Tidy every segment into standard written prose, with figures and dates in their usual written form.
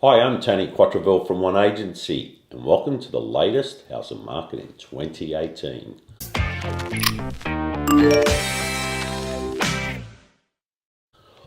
Hi, I'm Tony Quattroville from One Agency, and welcome to the latest housing market in 2018.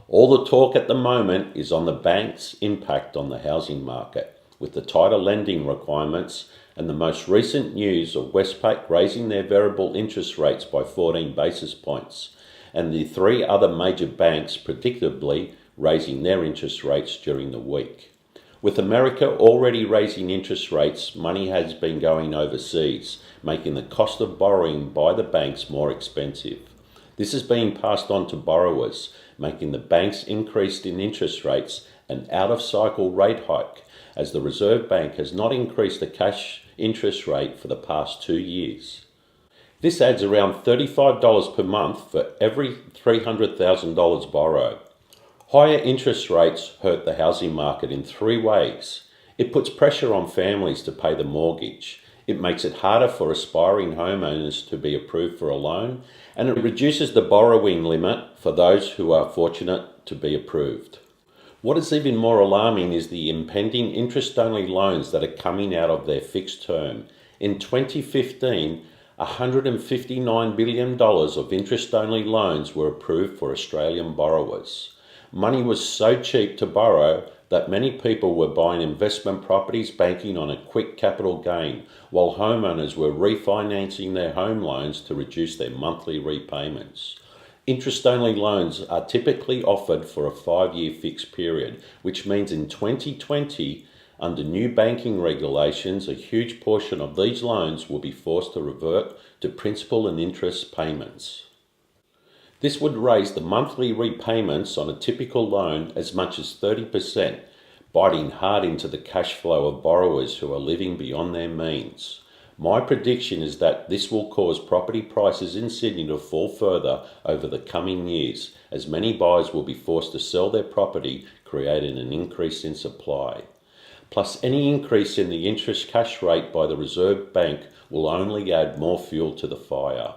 All the talk at the moment is on the bank's impact on the housing market, with the tighter lending requirements and the most recent news of Westpac raising their variable interest rates by 14 basis points, and the three other major banks predictably raising their interest rates during the week. With America already raising interest rates, money has been going overseas, making the cost of borrowing by the banks more expensive. This is being passed on to borrowers, making the banks increase in interest rates an out-of-cycle rate hike, as the Reserve Bank has not increased the cash interest rate for the past 2 years. This adds around $35 per month for every $300,000 borrowed. Higher interest rates hurt the housing market in three ways. It puts pressure on families to pay the mortgage. It makes it harder for aspiring homeowners to be approved for a loan, and it reduces the borrowing limit for those who are fortunate to be approved. What is even more alarming is the impending interest-only loans that are coming out of their fixed term. In 2015, $159 billion of interest-only loans were approved for Australian borrowers. Money was so cheap to borrow that many people were buying investment properties banking on a quick capital gain, while homeowners were refinancing their home loans to reduce their monthly repayments. Interest-only loans are typically offered for a 5-year fixed period, which means in 2020, under new banking regulations, a huge portion of these loans will be forced to revert to principal and interest payments. This would raise the monthly repayments on a typical loan as much as 30%, biting hard into the cash flow of borrowers who are living beyond their means. My prediction is that this will cause property prices in Sydney to fall further over the coming years, as many buyers will be forced to sell their property, creating an increase in supply. Plus, any increase in the interest cash rate by the Reserve Bank will only add more fuel to the fire.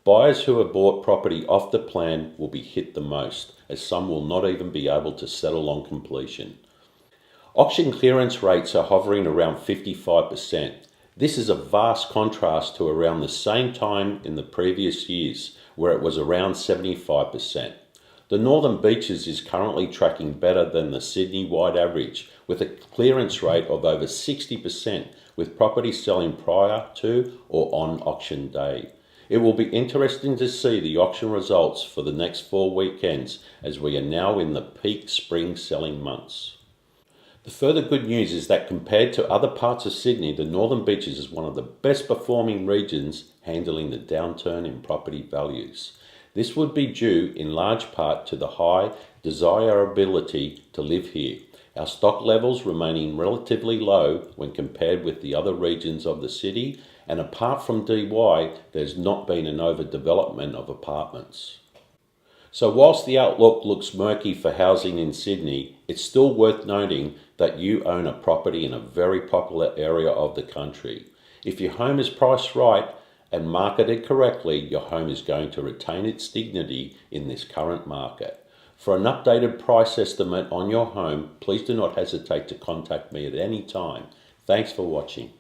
Buyers who have bought property off the plan will be hit the most, as some will not even be able to settle on completion. Auction clearance rates are hovering around 55%. This is a vast contrast to around the same time in the previous years, where it was around 75%. The Northern Beaches is currently tracking better than the Sydney-wide average, with a clearance rate of over 60%, with properties selling prior to or on auction day. It will be interesting to see the auction results for the next 4 weekends, as we are now in the peak spring selling months. The further good news is that compared to other parts of Sydney, the Northern Beaches is one of the best performing regions handling the downturn in property values. This would be due in large part to the high desirability to live here, our stock levels remaining relatively low when compared with the other regions of the city, and apart from DY, there's not been an overdevelopment of apartments. So whilst the outlook looks murky for housing in Sydney, it's still worth noting that you own a property in a very popular area of the country. If your home is priced right and marketed correctly, your home is going to retain its dignity in this current market. For an updated price estimate on your home, please do not hesitate to contact me at any time. Thanks for watching.